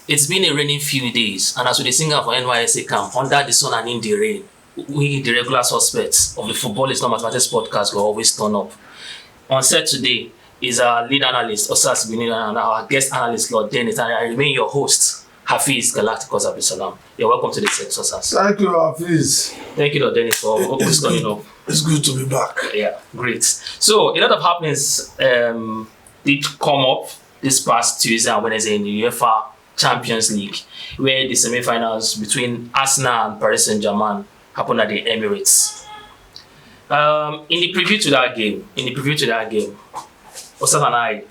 it's been a raining few days, and as we sing out for NYSA camp, under the sun and in the rain, we, the regular suspects of the Football is Not Mathematics podcast, will always turn up. On set today is our lead analyst, Osas Benin, and our guest analyst, Lord Dennis, and I remain your host, Hafiz Galacticos Abisalam. You're welcome to the set, Osas. Thank you, Hafiz. Thank you, Lord Dennis, for always turning up. It's good to be back. Yeah, great. So, a lot of happenings did come up this past Tuesday and Wednesday in the UEFA Champions League, where the semi-finals between Arsenal and Paris Saint-Germain happened at the Emirates. In the preview to that game, Osas and I,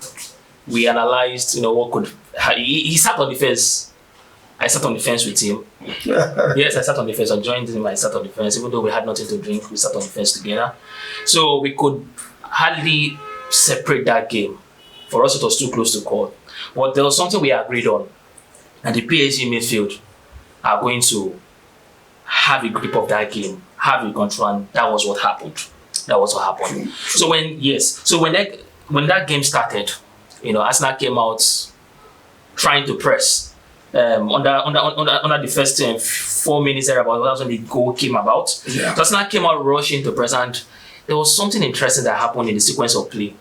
we analyzed, what could he sat on the fence. I sat on the fence with him. Yes, I sat on the fence. I joined him. I sat on the fence. Even though we had nothing to drink, we sat on the fence together. So we could hardly separate that game. For us, it was too close to call. But there was something we agreed on. And the PSG midfield are going to have a grip of that game, have a control, and that was what happened. So when that game started, Arsenal came out trying to press. Under the first 4 minutes thereabout, that's when the goal came about. Yeah. So Arsenal came out rushing to press, and there was something interesting that happened in the sequence of play.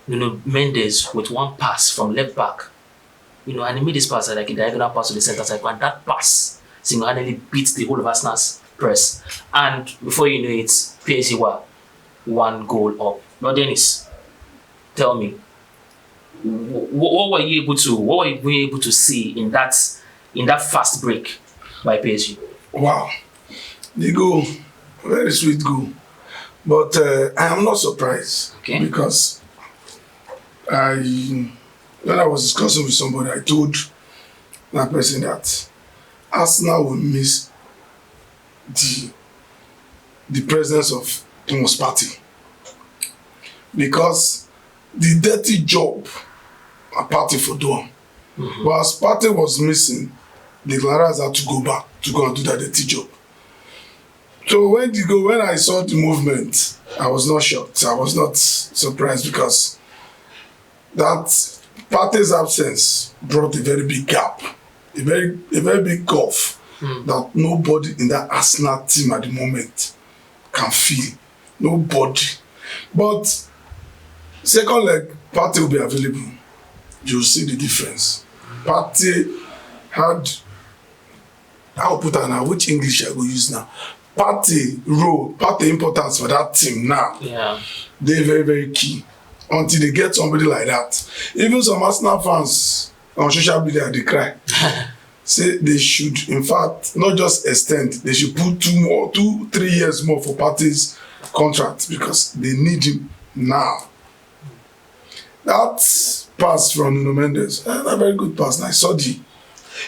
Mendes with one pass from left back, and he made this pass like a diagonal pass to the centre side, and that pass single-handedly beats the whole of Arsenal's press. And before you know it, PSG were 1 goal up. Now, Dennis, tell me, what were you able to see in that fast break by PSG? Wow, the goal, very sweet goal, but I am not surprised. Okay. Because when I was discussing with somebody, I told that person that Arsenal will miss the presence of Thomas Partey, because the dirty job Partey for doing. Mm-hmm. But as Partey was missing, the Claras had to go back to go and do that dirty job. So when I saw the movement, I was not shocked. I was not surprised, because that Partey's absence brought a very big gap, a very big gulf that nobody in that Arsenal team at the moment can feel. Nobody. But second leg, Partey will be available. You'll see the difference. Partey had, I'll put on now, which English I will use now. Partey importance for that team now. Yeah. They're very, very key. Until they get somebody like that. Even some Arsenal fans on social media, they cry. Say they should, in fact, not just extend, they should put 2-3 years more for Partey's contract, because they need him now. That pass from Nuno Mendes, a very good pass. I saw if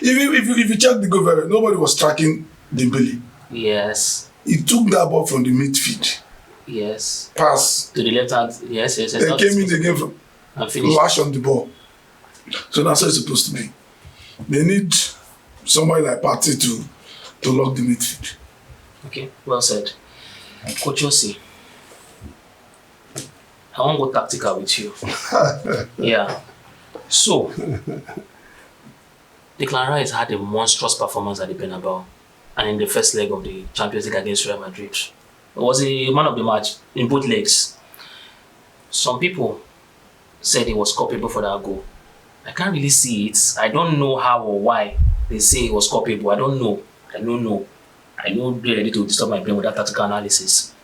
you check the goal, nobody was tracking Dembele. Yes. He took that ball from the midfield. Yes. Pass. To the left hand. Yes. They came in again from lash on the ball. So that's how it's supposed to be. They need somebody like Partey to lock the midfield. Okay, well said. Coach Yossi, I won't go tactical with you. Yeah. So, the Claras had a monstrous performance at the Bernabeu and in the first leg of the Champions League against Real Madrid. It was a man of the match in both legs. Some people said he was culpable for that goal. I can't really see it. I don't know how or why they say he was culpable. I don't know. I'm not really ready to disturb my brain with that tactical analysis.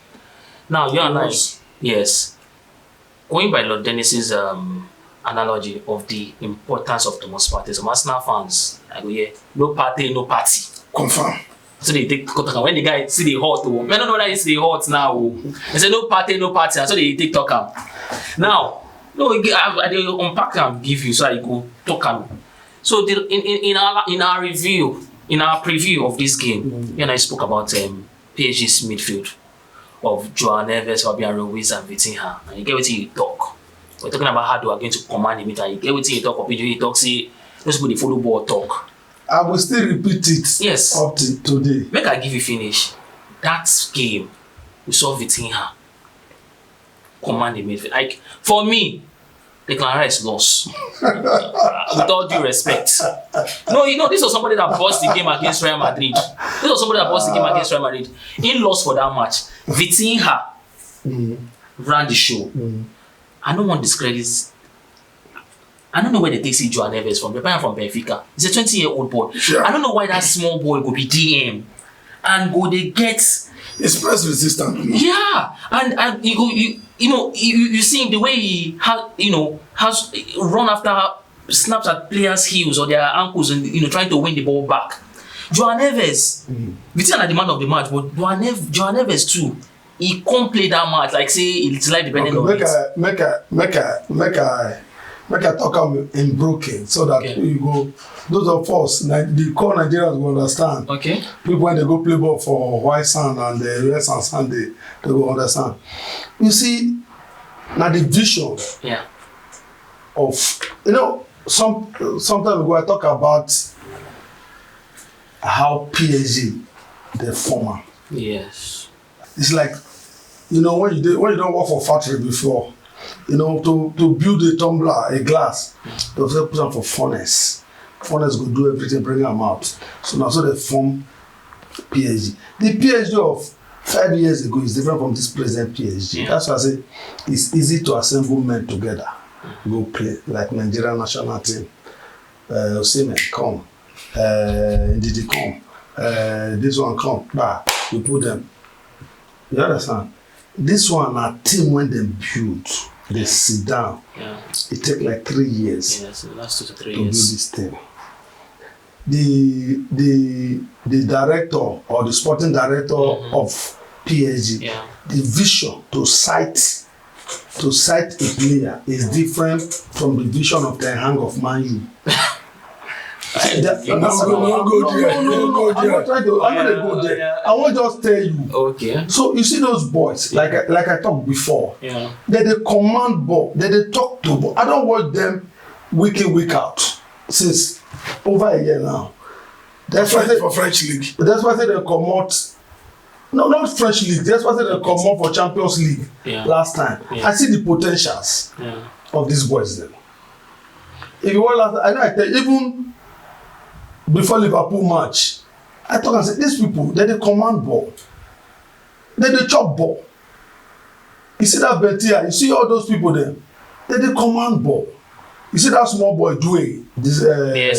Now, you and I, yes. Going by Lord Dennis's analogy of the importance of Thomas Partey, some Arsenal fans, I go, yeah, no Partey, no party. Confirm. So they take TikTok, when the guy see the hot, I don't know that it's the hot now. They say no Partey, no party, so they take TikTok. Now, no, I unpack and give you so I go talk. So in our review, in our preview of this game, you and I spoke about PSG's midfield of Joao Neves, Fabian Ruiz, and Vitinha. And you get what you talk. We're talking about how they are going to command the meter. You get what you talk, or you talk, say, let's go the follow ball talk. I will still repeat it. Yes. Up to today. Make I give you finish. That game, we saw Vitinha command the midfield. Like, for me, Declan Rice lost. With all due respect. No, this was somebody that lost the game against Real Madrid. He lost for that match. Vitinha ran the show. I don't want discredit. I don't know where they take João Neves from. They're buying from Benfica. He's a 20-year-old boy. Sure. I don't know why that small boy could be DM and go they get. It's press resistant. Yeah, and you see him the way he has run after snaps at players' heels or their ankles and trying to win the ball back. João Neves, we think at the man of the match, but João Neves too. He can't play that match like say it's life depending on it. Make I talk in broken so that you go. Those of us, the core Nigerians will understand. Okay. People when they go play ball for White Sand and the Red Sand Sunday, they will understand. You see, now the vision of sometimes ago I talk about how PSG the former. Yes. It's like when you don't work for factory before. To build a tumbler, a glass, they have put them for furnace. Furnace go do everything, bring them out. So now they form PSG. The PSG of 5 years ago is different from this present PSG. Yeah. That's why I say it's easy to assemble men together. Go play like Nigerian national team. Osimhen come, Ndidi come, this one come. We put them. You understand? This one a team when they build, they sit down. Yeah. It take like 3 years. Yeah, so the last 2 to 3 to years. build this team. The director or the sporting director of PSG, the vision to sight a player is different from the vision of the hang of Man U. I'm not trying to go there. I want to just tell you. Okay. So you see those boys, like I talked before. Yeah. They command ball. They talk to ball. I don't watch them week in week out since over a year now. That's why for French league. That's why they come out. No, not French league. That's why they come out for Champions League last time. Yeah. I see the potentials of these boys then. If you want last, I tell you, even before Liverpool match, I talk and say these people they command ball, they chop ball. You see that Betia, you see all those people there, they command ball. You see that small boy doing this.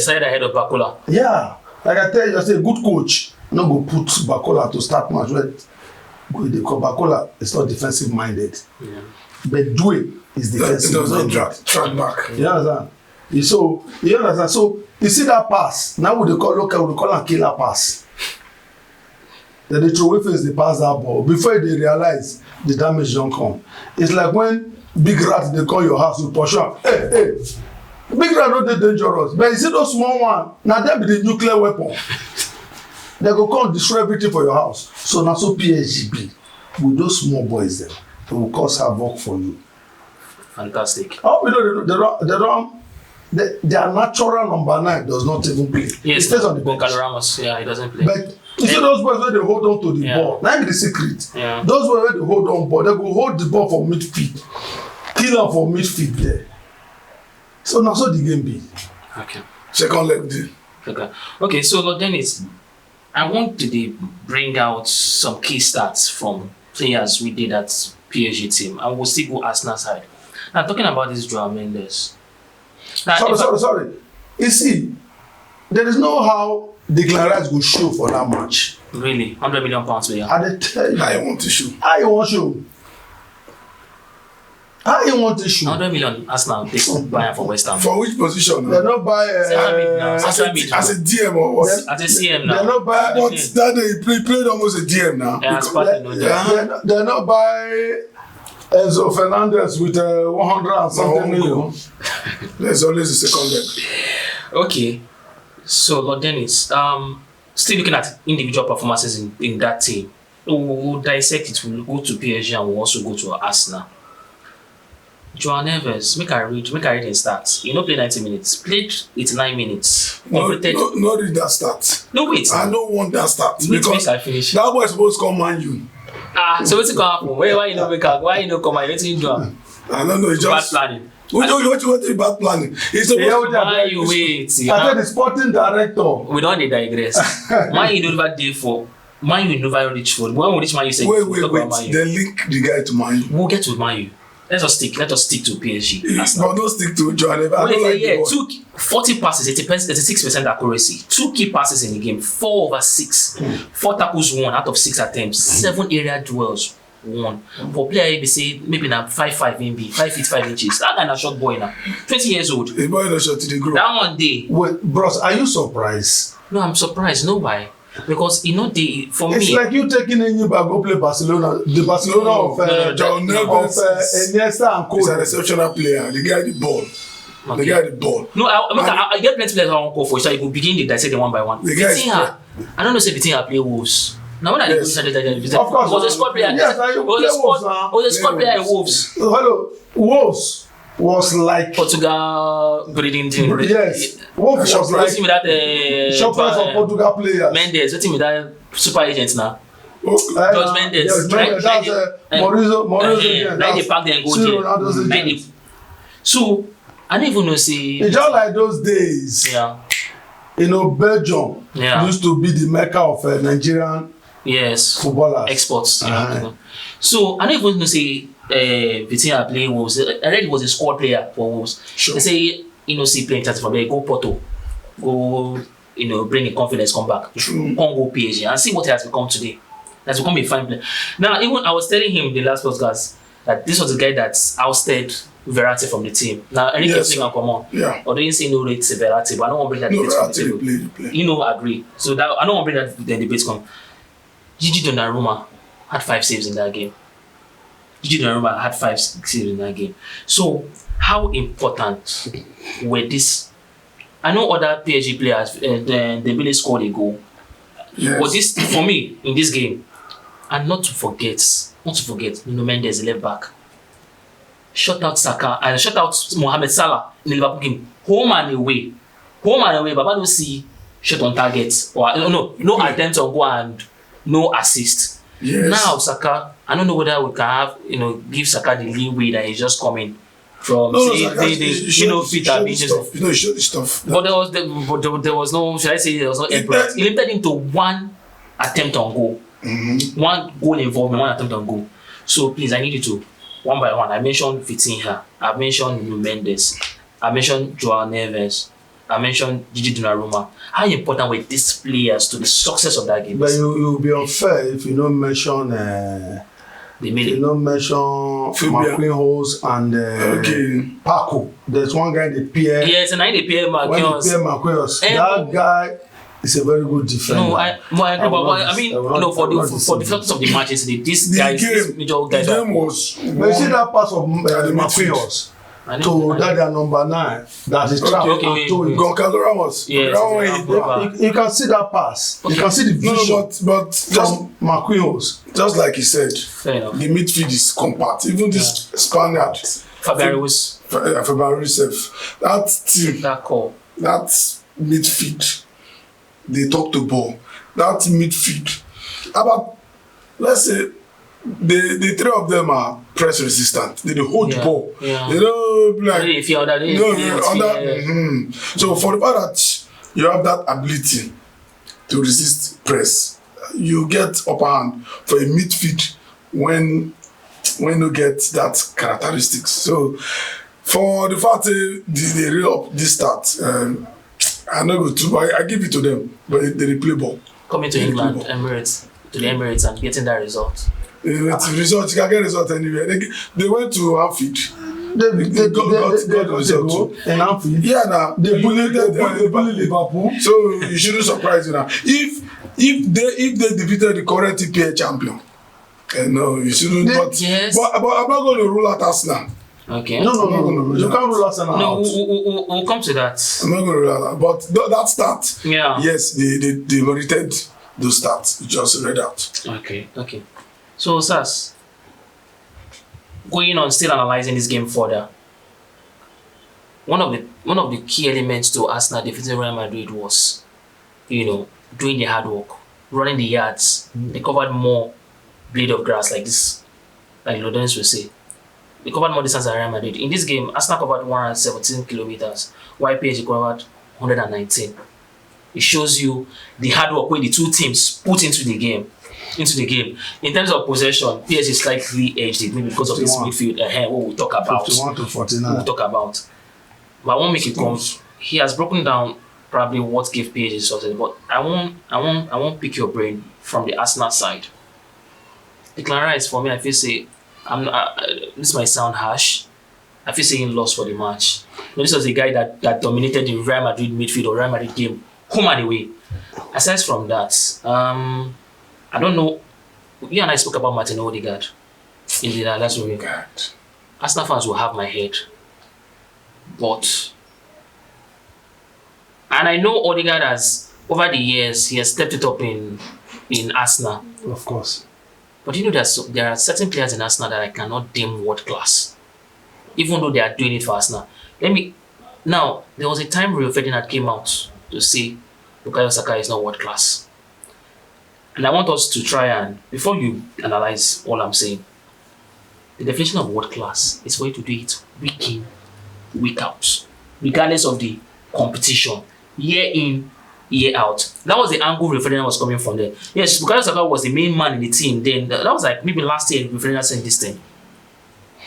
Side ahead of Bakola. Yeah, like I tell you, I say good coach no go put Bakola to start match. Right? They call Bakola is not defensive minded, but Due is defensive minded. It doesn't track back. You understand? So you understand? So you see that pass. Now we call a killer pass. Then they throw away face they pass that ball. Before they realize the damage don't come. It's like when big rat they call your house, you push up. Hey, big rat not that dangerous. But you see those small one, now that be the nuclear weapon. They go come destroy everything for your house. So now so PSG with those small boys there, they will cause havoc for you. Fantastic. Oh, they don't. Their natural number 9 does not even play. Yes, he stays on the bench. Ramos, he doesn't play. But you see those boys where they hold on to the ball. That be the secret. Yeah. Those boys where they hold on ball, they go hold the ball for midfield. Kill them for midfield there. So now so the game be. Okay. Second leg day. Okay, so Lord Dennis, I want to bring out some key stats from players we did at PSG team. And we'll still go Arsenal side. Now talking about this João Mendes. Sorry. You see, there is no how Declan Rice go show for that match. Really? £100 million player. I tell you. I want to show. I want to show. 100 million Arsenal takes buy for West Ham. For which position? They're not buy as a DM or what? As a CM now. They're not buy, but that day he played almost a DM now. They're not buy Enzo Fernandez with 100 and something million. There's always a second leg. Okay. So, Lord Dennis, still looking at individual performances in that team. We'll dissect it. We'll go to PSG and we'll also go to Arsenal. João Neves, make I read in stats. He played 90 minutes. Played 89 minutes. No, read that stat. No, wait. I don't want that stat. Because I finish. That boy is supposed to come Man U. So what's going to happen? Why you not make up? Why you not come out? What you do? I don't know. It's Bad just planning. What is bad planning? It's supposed to Why you wait? I said the sporting director. We don't need digress. Why you never day for? Why you never reach for? When we reach Man U, say wait. They link the guy to Man U. We'll get to Man U. Let us stick to PSG. But don't stick to Johan. Took 40 passes, 86% accuracy. 2 key passes in the game, 4 over 6. 4 tackles won out of 6 attempts. 7 area duels won. For player, they say maybe now 5'5" MB, 5 feet 5 inches. That guy na short boy now. 20 years old. The boy no short to the group. That one day. Wait, bros, are you surprised? No, I'm surprised. No, why? Because for it's me, like you taking a new bag go play Barcelona. The Barcelona of John Iniesta and Co. He's an exceptional player. The guy the ball. Okay. The guy the ball. No, I get plenty players I won't call for. So I will begin to dissect them one by one. The guy is I don't know say Vitinha play Wolves. Now when I Yes. Of course, was a squad player. yes, I Was a squad player in Wolves. Hello, Wolves was like Portugal breeding team. yes. Wolves was like What's with that shoppers of Portugal players. Mendes, what's with that super agent now? Okay. George Mendes. Yes, Mendes. That's Mauricio again. Like they pack them go See there. Ronaldo's Like agent. they- So I don't even know see. It's just like those days. Yeah. You know, Belgium Yeah. used to be the mecca of Nigerian Yes. footballers. Exports. Uh-huh. So I don't even know say Vitinha play Wolves. I read he was a squad player for Wolves. Sure. They say see playing chance from there, go Porto, go bring a confidence, come back, come go PSG and see what he has become today. That's become a fine player. Now even I was telling him the last podcast that this was the guy that ousted Verratti from the team. Now Enrique Yes, can come on. Yeah. Although you say no rate to Verratti, but I don't want to bring that No, debate from the actually table. play. Agree. So that I don't want to bring that the debate come. Gigi Donnarumma had 5 saves in that game. Gigi Donnarumma had 5 saves in that game. So how important were this? I know other PSG players, they really scored a goal. Yes. But this, for me, in this game, and not to forget, Nuno Mendes, the left back, shut out Saka and shut out Mohamed Salah in the Liverpool game. Home and away, Baba don't see shot on target or no attempt on goal and no assist. Yes. Now Saka, I don't know whether we can have give Saka the leeway that he's just coming from he showed fit. he showed the stuff. But there was no, should I say there was no effort. He limited him to 1 attempt on goal. Mm-hmm. 1 goal involvement, 1 attempt on goal. So please, I need you to, one by one. I mentioned Vitinha, I mentioned Nuno Mendes, I mentioned Joao Neves, I mentioned Gigi Donnarumma. How important were these players to the success of that game? But you'll be unfair if you don't mention McQueenhouse and Paco. There's one guy, the Pierre. Yes, and I the Pierre McQueenhouse. That guy is a very good defender. No, I agree, but I mean, for the success of the matches, these major guys. The game was. But you see that pass of McQueenhouse to that number 9 that is trapped and to Goncalo Ramos. Yes, you can see that pass. You can see the vision but just McQueenhouse. Just like he said, fair enough. the midfield is compact. Even this Spaniard, Fabian Ruiz, that team, that call, that midfield, they talk to ball. That midfield, about let's say the 3 of them are press resistant. They hold the ball. Yeah. They don't like So for the fact that you have that ability to resist press, you get upper hand for a midfield when you get that characteristics. So for the fact they real up this start, I know go to I give it to them, but they play ball. Coming to England, to the Emirates and getting that result. Result, you can get result anywhere. They went to Anfield. They got result in Anfield. Yeah, now they bullied Liverpool. So you shouldn't surprise you now. If they defeated the current EPL champion, no, you shouldn't. But I'm not going to rule out Arsenal. Okay. No. You can't rule Arsenal out. No, we'll come to that. I'm not going to rule out, but that start. Yeah. Yes, they merited those stats. You just read out. Okay. So, Sas, going on, still analysing this game further. One of the key elements to Arsenal defeating Real Madrid was, doing the hard work, running the yards. They covered more blade of grass like this, like Lorenz will say. They covered more distance than Real Madrid. In this game, Arsenal covered 117 kilometers, while PSG covered 119. It shows you the hard work where the two teams put into the game. In terms of possession, PSG slightly edged it, maybe because of this midfield. What we'll talk about. 51 to 49. We'll talk about. But I won't make it come. He has broken down probably what gave PSG success. But I won't pick your brain from the Arsenal side. Declan Rice, for me, I feel say this might sound harsh. I feel saying lost for the match. This was a guy that dominated the Real Madrid midfield or Real Madrid game home and away. Aside from that, I don't know. You and I spoke about Martin Odegaard in the last week. Arsenal fans will have my head, and I know Odegaard has over the years he has stepped it up in Arsenal. Of course. But you know there are certain players in Arsenal that I cannot deem world class, even though they are doing it for Arsenal. Now there was a time Rio Ferdinand came out to say Bukayo Saka is not world class. And I want us to try and, before you analyze all I'm saying, the definition of world class is for you to do it week in, week out, regardless of the competition, year in, year out. That was the angle Rio Ferdinand was coming from there. Yes, Bukayo Saka was the main man in the team then. That was like maybe last year Rio Ferdinand said this thing,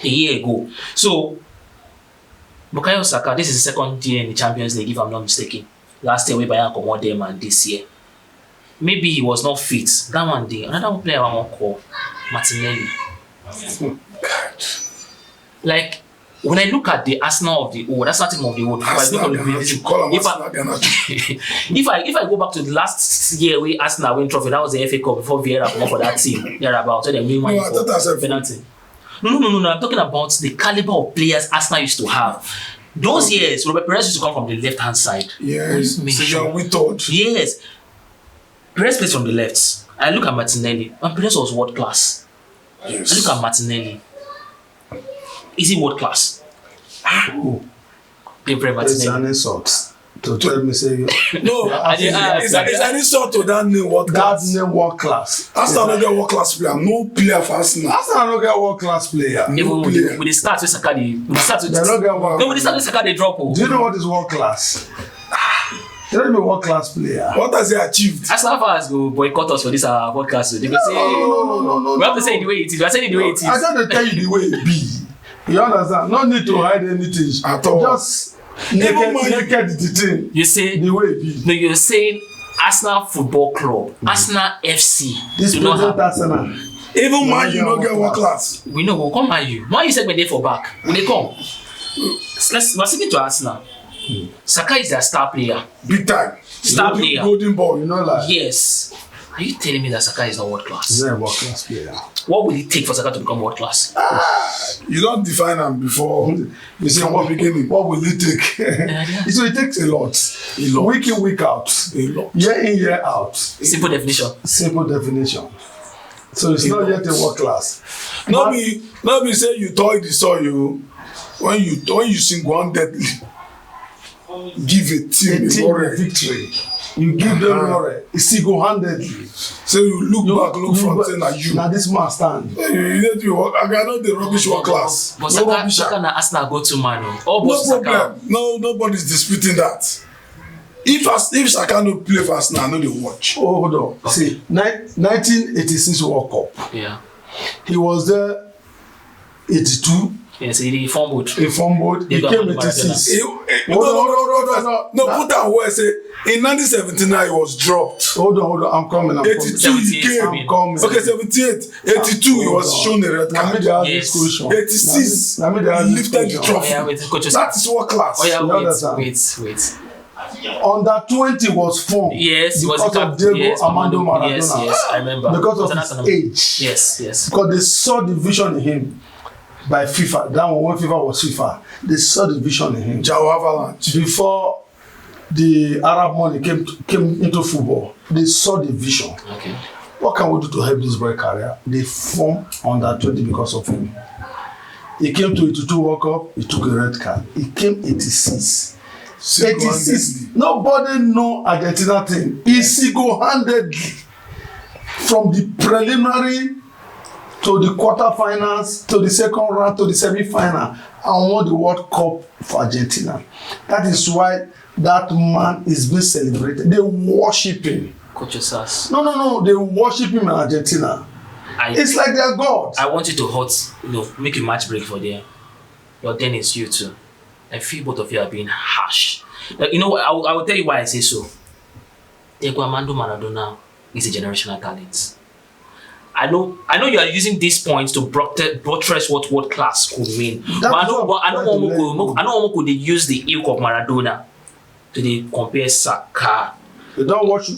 a year ago. So, Bukayo Saka, this is the second year in the Champions League, if I'm not mistaken. Last year, we Bayern command them, and this year. Maybe he was not fit. That one day, another player I want to call Martinelli. Like, when I look at the Arsenal of the old, that's nothing of the old. If I go back to the last year where Arsenal win trophy, that was the FA Cup before Vieira come for that team. They're about so they win money for penalty. No. I'm talking about the caliber of players Arsenal used to have. Those years, Robert Perez used to come from the left-hand side. Yes. So we thought. Yes. Perez plays from the left. I look at Martinelli, and Perez was world class. Yes. I look at Martinelli. Is he world class? It's an insult to tell me say no. It's an insult to that name world class. That name world class. Arsenal no get world class player. No player for Arsenal. Arsenal no get world class player. Even with the start with Saka, with the start with Saka they drop. Do you know what is world class? You don't be world class player. What has he achieved? Arsenal fans go boycott us for this podcast. They go say, no. We have to say it the way it is. We are saying it the way it is. I don't tell you the way it be. You understand? No need to hide anything at all. Just naked the thing. You say the way it be. No, you're saying Arsenal Football Club, Arsenal FC. This present Arsenal. Even Man you don't get world class. We know we'll come Man you. Man you said when they for back. When they come. We're speaking to Arsenal. Saka is their star player. Big time. Star player. Golden ball, you know like. Yes. Are you telling me that Saka is not world class? He's not a world class player. What will it take for Saka to become world class? You don't define him before. You say what beginning? What will it take? So it takes a lot. Week in, week out. A lot. Year in, year out. Simple definition. So it's not yet a world class. Not me say you toy the soil when you single-handedly give a team a victory. You give them glory single-handedly. So you look front and at you. Now this man stand. You need to work. I got the rubbish world class. But Saka na Arsenal go to man. No problem. No, nobody's disputing that. If Saka no play for Arsenal, I know they watch. Oh, hold on. Okay. See, 1986 World Cup. Yeah. He was there 82. Yes, he fumbled. He came 86. No, put that word. Say in 1979 he was dropped. Hold on. I'm coming. 82 he came. Okay, 78. 82 he was shown a red card. Yes. 86 he lifted the trophy. That is world class. Wait. Under 20 was formed. Yes, because of Diego Armando Maradona. Yes, I remember. Because of his age. Yes. Because they saw the vision in him. By FIFA, that one when FIFA was FIFA, they saw the vision in him. Jao Avalanche. Before the Arab money came into football, they saw the vision. Okay. What can we do to help this boy career? They formed under 20 because of him. He came to 82 World Cup, he took a red card. He came 86. 86. Nobody know Argentina thing. He single-handedly from the preliminary to the quarterfinals, to the second round, to the semi-final, and won the World Cup for Argentina. That is why that man is being celebrated. They worship him. Coach's ass. No. They worship him in Argentina. It's like they're God. I want you to make a match break for them. But then it's you too. I feel both of you are being harsh. Like, you know what? I will tell you why I say so. Diego Armando Maradona is a generational talent. I know you are using these points to buttress what world class could mean. But I know could they use the ilk of Maradona to compare Saka. You don't watch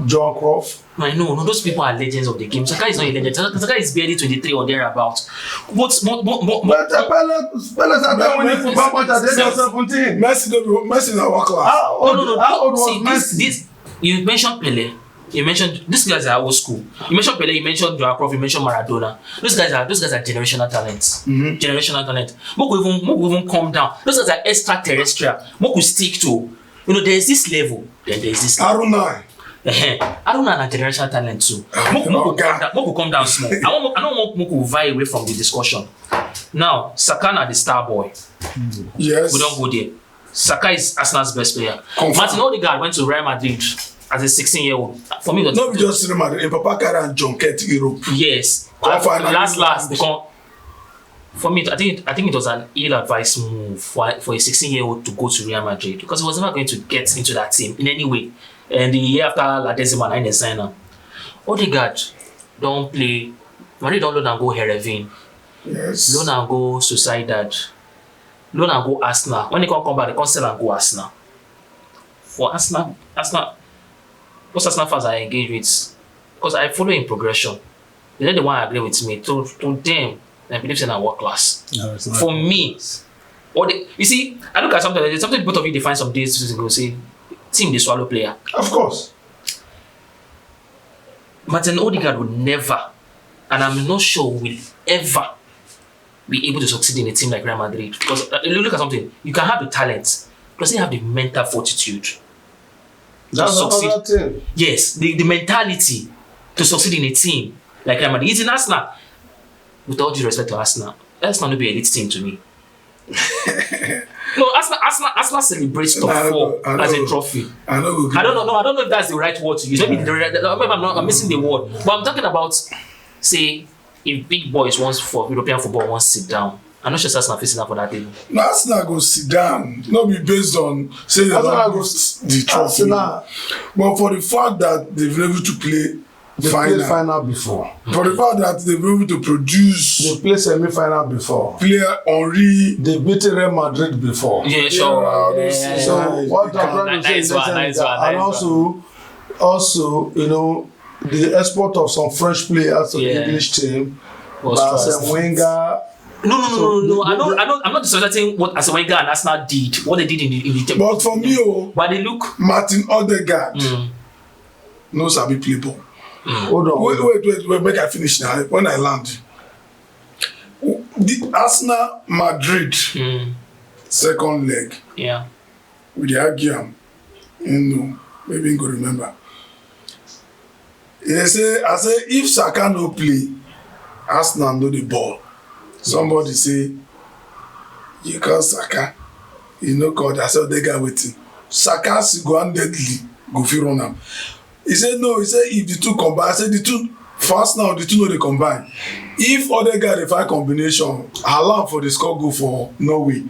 John Croft? No, I know. No, those people are legends of the game. Saka is not a legend. Saka is barely 23 or thereabouts. What's more? But Pele are there winning football match at the age of 17. Messi in our class. How old was Messi? This you mentioned Pele. You mentioned these guys are old school. You mentioned Pele. You mentioned Joao Cruyff. You mentioned Maradona. Those guys are generational talents. Mm-hmm. Generational talent. Moku even come down. Those guys are extraterrestrial. Moku stick to. There is this level. Then there is this. Aruna. Aruna and generational talent too. Moku come down small. I don't want Moku vie away from the discussion. Now, Saka na the star boy. Yes. We don't go there. Saka is Arsenal's best player. Martin Odegaard went to Real Madrid as a 16-year-old. For me, no, we just Real Madrid. Papa Kara and John Kett Europe. Yes. Last. Because for me, I think it was an ill-advised move for a 16-year-old to go to Real Madrid because he was never going to get into that team in any way. And the year after La Decima, I didn't sign him. Odegaard don't play. Madrid don't loan and go Herevin. Yes. Loan and go Sociedad. Loan and go Arsenal. When they come back, they can sell and go Arsenal. For Arsenal, most Arsenal fans I engage with, because I follow in progression. They don't want to agree with me. To them, I believe in a world class. No, for me, you see, I look at something both of you define some days ago, say, team they swallow player. Of course. Martin Odegaard would never, and I'm not sure will ever be able to succeed in a team like Real Madrid. Because look at something, you can have the talent, plus you have the mental fortitude. That's another thing. Yes, the mentality to succeed in a team like Real Madrid. It's in Arsenal. With all due respect to Arsenal will be an elite team to me. No, Arsenal celebrates top 4 as a trophy. I don't know if that's the right word to use. Maybe I'm missing the word. But I'm talking about, say, if big boys for European football wants to sit down. I'm not sure Arsenal facing up for that table. No, Arsenal go sit down. Not be based on saying that Arsenal go the trophy. But for the fact that they've been able to play final before. For the fact that they've been able to produce. They played semi-final before. Player Henry. They beat Real Madrid before. Yeah, sure. So what I'm trying to say is that, and also, the export of some French players to the English team, Arsene Wenger. No. I'm not disrespecting what Arsene Wenger and Arsenal did, what they did in the team. But for me, but they look. Martin Odegaard knows how to play ball. Hold on. Wait, make I finish now. When I land, the Arsenal Madrid second leg. Yeah. With the Agiam, maybe you go remember. I say if Saka no play, Arsenal know the ball. Somebody say you call Saka, call that. I said they got waiting. Saka single-handedly go fit run am. He said no. He said if the two combine, I said the two fast now. The two know they combine. If other guy dey find combination, allow for the score go for Norway.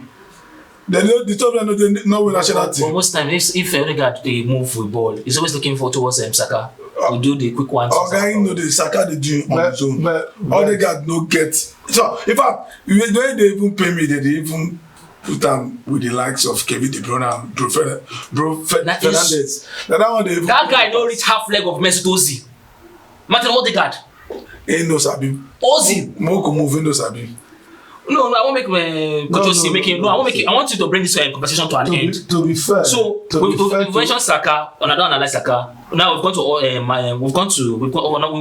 Then the top line know Norway national team. But most times, if Odegaard they move with ball, he's always looking for towards Saka. We do the quick ones. Okay, the Saka they do on his own. Odegaard no get. So in fact, when they even pay me, they even put them with the likes of Kevin De Bruyne and Bro Fernandes. That guy no reach half leg of Mesut Ozil. Martin Odegaard. Ain't no sabi. Ozil. Moko move no sabi. No, I won't make I want you to bring this conversation to an end. To be fair. So we mentioned Saka, and I don't analyze Saka. Now we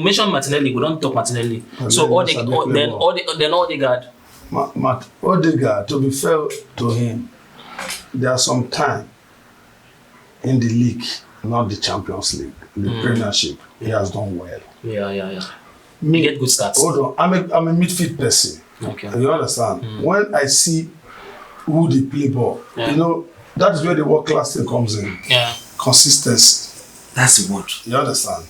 mentioned Martinelli. We don't talk Martinelli. So Odegaard. Odegaard, to be fair to him, there are some time in the league, not the Champions League, the Premiership, he has done well. Yeah. You get good stats. Hold on, I'm a midfield person. Okay. You understand? When I see who they play ball, you know, that is where the world class thing comes in. Yeah. Consistency. That's the word. You understand?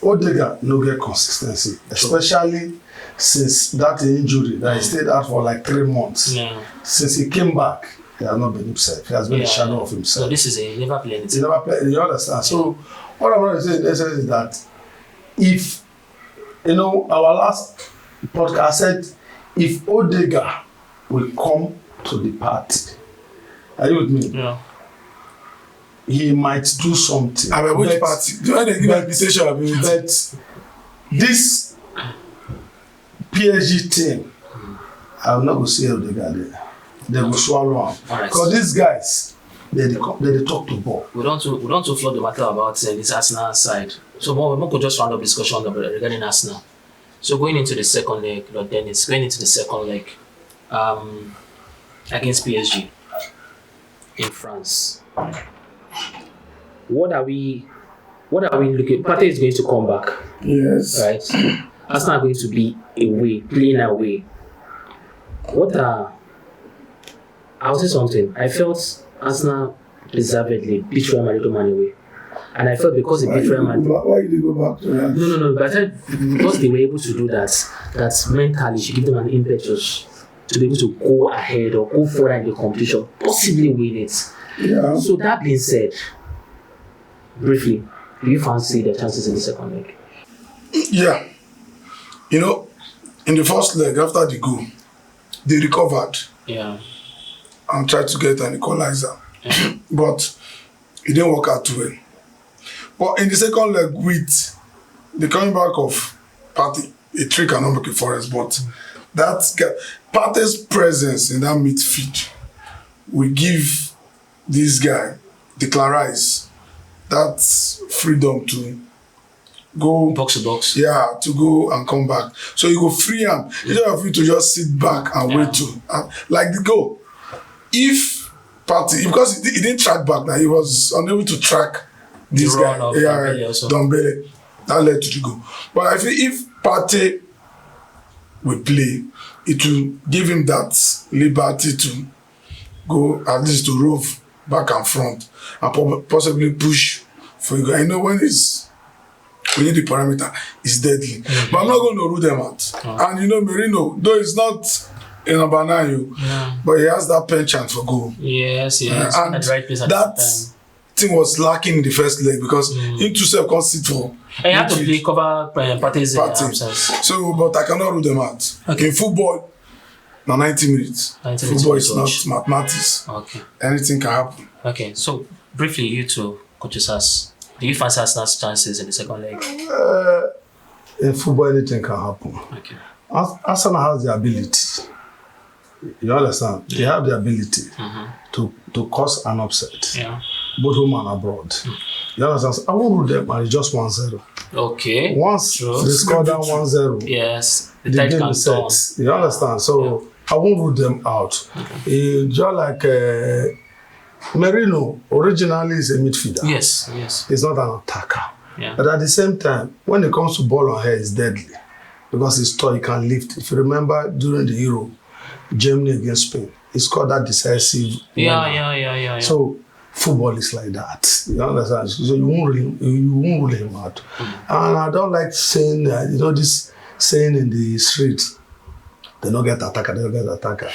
Odegaard no get consistency, especially since that injury that he stayed out for like 3 months. Yeah. Since he came back, he has not been himself. He has been a shadow of himself. So this is a never play anything. He never played. You understand? So what I'm going to say in essence is that if, you know, our last podcast said if Odegaard will come to the party, are you with me? Yeah. He might do something. I mean, which party? Do I give an invitation? But this PSG team, I'm not going to say Odegaard there. They will swallow him. Because these guys, they talk to ball. We don't to flood the matter about this Arsenal side. So we could just round up discussion regarding Arsenal. So going into the second leg, Dennis, going into the second leg against PSG in France. What are we looking? Partey is going to come back. Yes. Right. Arsenal are going to be away, playing away. I'll say something. I felt Arsenal deservedly beat Real Madrid away. And I felt because they beat Real Madrid. Why did they go back to that? No. But I said because they were able to do that mentally should give them an impetus to be able to go ahead or go further in the competition, possibly win it. Yeah. So that being said, briefly, do you fancy the chances in the second leg? Yeah. You know, in the first leg, after the goal, they recovered. Yeah. And tried to get an equalizer. But it didn't work out too well. But in the second leg, with the coming back of Partey, a trick cannot make it for us, but Partey's presence in that midfield will give this guy, Declarize, that freedom to go box to box. Yeah, to go and come back. So you go free him. Instead of you to just sit back and wait to like the goal. If Partey, because he didn't track back now, he was unable to track this guy. Dombele. That led to the goal. But I feel if Partey will play, it will give him that liberty to go at least to rove back and front and possibly push for you. I know when it's within the parameter, it's deadly. But I'm not going to rule them out. And you know, Merino, though it's not in a banana, but he has that penchant for goal. Yes. And at the right place at that the time. Thing was lacking in the first leg because him too self can't sit for. And you have to play cover Partey's absence. So, but I cannot rule them out. Okay. In football, now 90 minutes. Football is not mathematics. Okay. Anything can happen. Okay, so briefly, you two, coaches us. Do you fancy Arsenal's chances in the second leg? In football, anything can happen. Okay. Arsenal has the ability. You understand? They have the ability to cause an upset. Yeah. Both home and abroad. You understand? So I won't rule them and it's just 1-0. Okay. Once they score that 1-0, yes, the game is set. You understand? So I won't rule them out. Okay. Just like Merino originally is a midfielder. Yes. He's not an attacker. Yeah. But at the same time, when it comes to ball on head, it's deadly. Because he's tall, he can lift. If you remember during the Euro, Germany against Spain, he scored that decisive. Yeah. So football is like that. You understand? So you won't rule him out. And I don't like saying that, this saying in the street, they don't get attacker.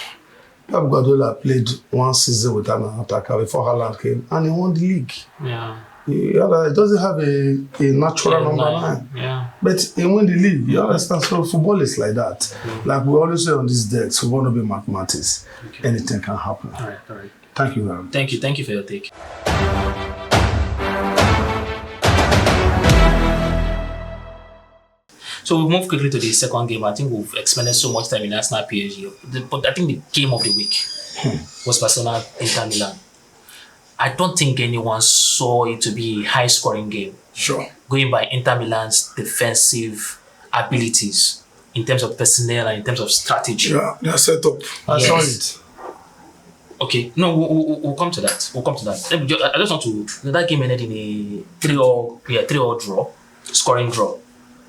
Pep Guardiola played one season without an attacker before Haaland came, and he won the league. Yeah. He doesn't have a natural number 9. Yeah. But he won the league. You understand? So football is like that. Like we always say on this deck, football will be mathematics. Okay. Anything can happen. All right. Thank you very much. Thank you for your take. So we'll move quickly to the second game. I think we've expended so much time in Arsenal PSG. But I think the game of the week was Barcelona Inter-Milan. I don't think anyone saw it to be a high-scoring game. Sure. Going by Inter-Milan's defensive abilities in terms of personnel and in terms of strategy. Yeah, they are set up. I saw it. Okay, no, we'll come to that. I just want to. That game ended in a 3-3 draw, scoring draw.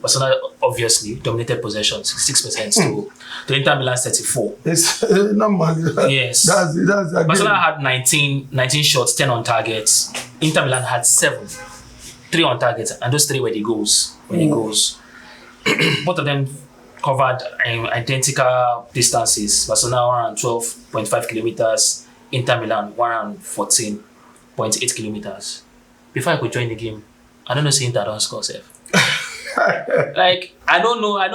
Barcelona obviously dominated possession, 66% to Inter Milan 34. It's not money. Yes. That's again. Barcelona had 19 shots, 10 on targets. Inter Milan had 7, 3 on targets, and those 3 were the goals. Both of them covered identical distances. Barcelona 112.5 kilometers, Inter Milan 114.8 kilometers. Before I could join the game, I don't know if Inter don't score safe. Like, I don't know. I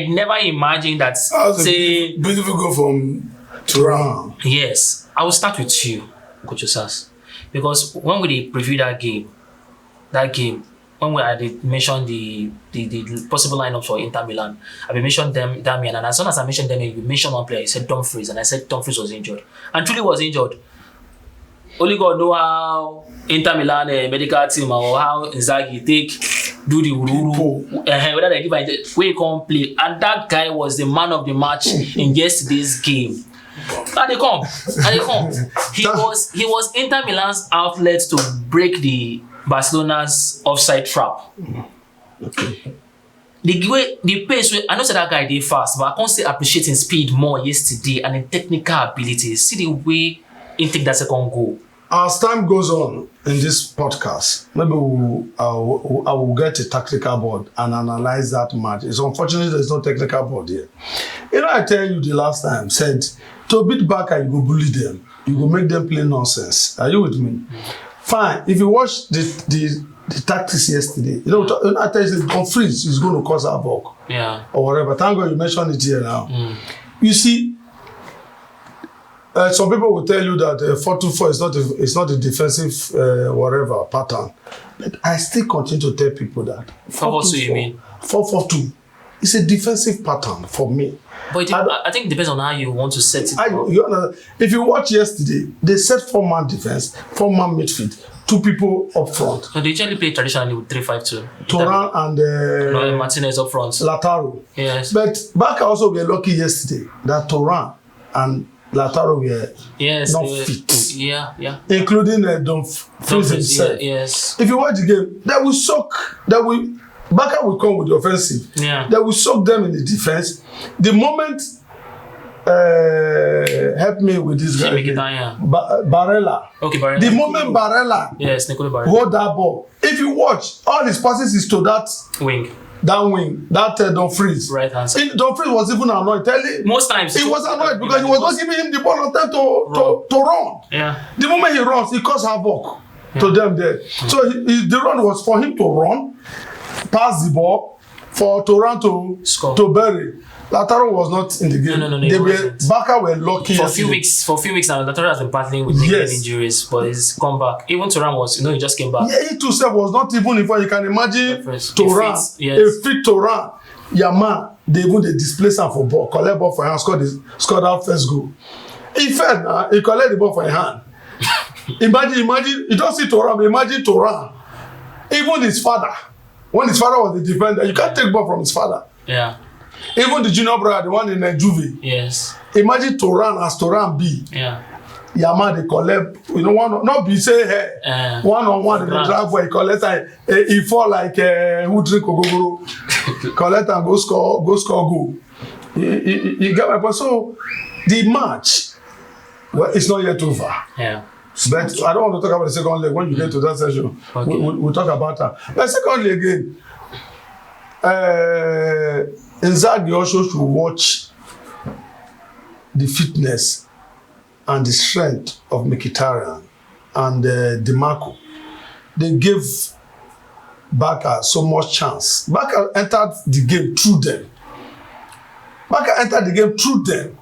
never imagined that. Say, beautiful goal from Turan. Yes, I will start with you, Coach Osas, because when we preview that game, when I did mention the possible lineup for Inter Milan, I mentioned Damian, and as soon as I mentioned Damian, you mentioned one player. You said Dumfries, and I said Dumfries was injured, and truly was injured. Only God know how Inter Milan medical team or how Inzaghi do the ururu, whether they give we can't play, and that guy was the man of the match in yesterday's game. And they come. He was Inter Milan's outlet to break the Barcelona's offside trap. Okay. The pace, I know that guy did fast, but I can't say appreciating speed more yesterday and in technical abilities. See the way he take that second goal. As time goes on in this podcast, maybe I will get a tactical board and analyze that match. It's unfortunate there's no technical board here. You know, I tell you the last time, said, to beat Barca, you go bully them. You go make them play nonsense. Are you with me? Fine. If you watch the tactics yesterday, you know, I tell you, Dumfries is going to cause havoc. Yeah. Or whatever. Thank God you mentioned it here now. You see, some people will tell you that 4-2-4 is not a defensive whatever pattern, but I still continue to tell people that 4-4-2 you mean 4-4-2 is a defensive pattern for me. But I think it depends on how you want to set it. If you watch yesterday, they set 4-man defense, 4-man midfield, 2 people up front. So they usually play traditionally with 3-5-2. Turan and Martinez up front. Lautaro. Yes. But Barca also were lucky yesterday that Turan and Lautaro were not fit. Yeah. Including Dumfries himself. Yes. If you watch the game, Barca will come with the offensive. Yeah. That will soak them in the defense. The moment help me with this guy. Barella. Okay, Barella. The moment Barella hold that ball, if you watch, all his passes is to that wing. That Dumfries. Right hand side. Dumfries was even annoyed. Most times. He was annoyed because he was not giving him the ball on time to run. Yeah. The moment he runs, he causes havoc to them there. So the run was for him to run, pass the ball, for Toronto to bury. Lautaro was not in the game. No. Barca were lucky. For a few weeks now, Lautaro has been battling with injuries, but he's come back. Even Turan was, he just came back. Yeah, he too was not even in front. You can imagine Turan, a fit Turan, Germain, they displace him for ball, collect ball for hand, scored that first goal. He fell, he collect the ball for a hand. Imagine, you don't see Turan, but imagine Turan. Even his father, when his father was the defender, you can't take ball from his father. Yeah. Even the junior brother, the one in Juve. Yes. Imagine Turan as Turan B. Yeah. Yama they collect, one not be say hey, one on one in the driveway, collect and he fall like who drink ogogoro, collect and go score goal. You get my point. So the match, it's not yet over. Yeah. But I don't want to talk about the second leg. When you get to that session, we'll talk about that. But secondly again, Inzaghi also should watch the fitness and the strength of Mkhitaryan and DiMarco. They gave Barca so much chance. Barca entered the game through them.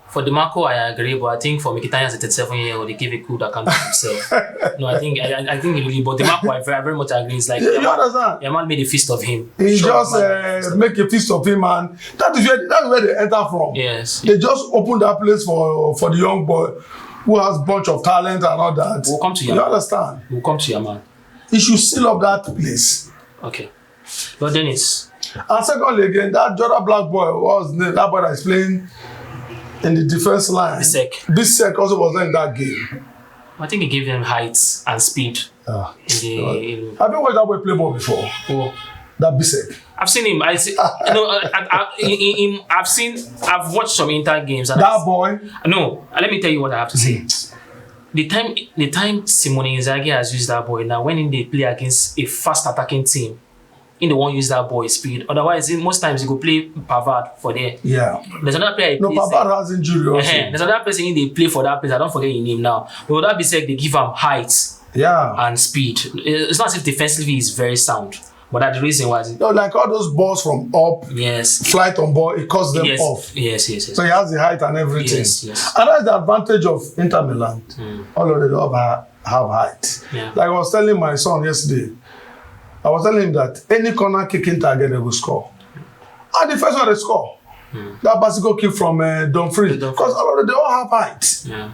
For DiMarco, I agree, but I think for Mkhitaryan as a 37-year-old, they give a coup that can't be himself. No, I think he really, but DiMarco, I very much agree. It's like, Yamal made a feast of him. He just make a feast of him, and that is where they enter from. Yes. They just open that place for the young boy who has bunch of talent and all that. We'll come to Yamal. You understand? We'll come to Yamal. He should seal up that place. Okay. But then it's... And secondly again, that Jordan Black boy, what was his name? That boy that is playing in the defense line. Bissek also was not in that game. I think he gave them height and speed. Have you watched that boy play ball before? Oh. That Bisek. I've seen him. I see. I've watched some Inter games. And That boy. No, let me tell you what I have to say. The time Simone Inzaghi has used that boy now, when they play against a fast attacking team, they won't use that boy speed. Otherwise, most times he go play Pavard for there. Yeah. There's another player. No, Pavard has injury also. There's another person they play for that place. I don't forget his name now. But that be said, they give him height and speed. It's not as if defensively he's very sound. But that's the reason why. No, like all those balls from up, flight on ball, it cuts them off. Yes. So he has the height and everything. Yes. And that's the advantage of Inter-Milan. All of them have height. Yeah. Like I was telling my son yesterday, I was telling him that any corner kicking target they will score. And the first one they score. That bicycle kick from Dumfries. Because all of them, they all have height. Yeah.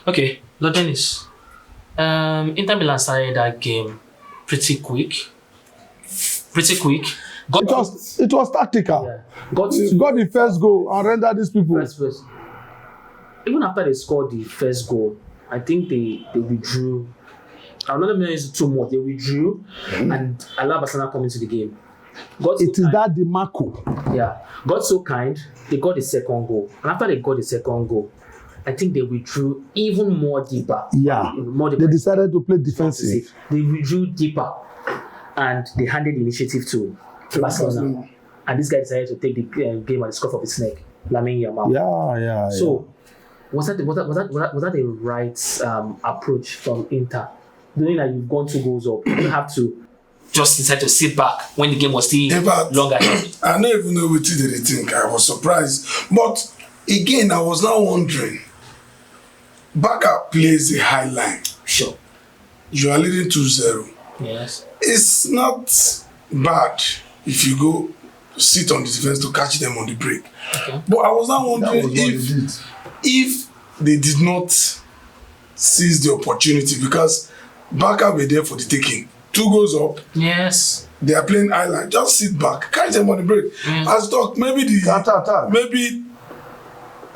Okay, Lord Dennis. Inter-Milan started that game pretty quick. It was tactical. Yeah. Got the first goal and rendered these people. First. Even after they scored the first goal, I think they withdrew. I'm not minute too much. They withdrew and allowed Barcelona come into the game. That DiMarco. Yeah. Got so kind, they got the second goal. And after they got the second goal, I think they withdrew even more deeper. Yeah. They decided to play defensive. They withdrew deeper and they handed the initiative to Barcelona. And this guy decided to take the game at the scruff of his neck, Lamine Yamal. Yeah. So was that a right approach from Inter? Knowing that you've gone 2 goals up, you don't have to just decide to sit back when the game was still longer. I don't even know what they think. I was surprised. But again, I was now wondering, Barca plays a high line. Sure. You are leading 2-0. Yes. It's not bad if you go sit on the defense to catch them on the break. Okay. But I was now wondering if they did not seize the opportunity, because Barca were there for the taking. 2 goals up. Yes. They are playing island. Just sit back, catch them on the break. As talk, maybe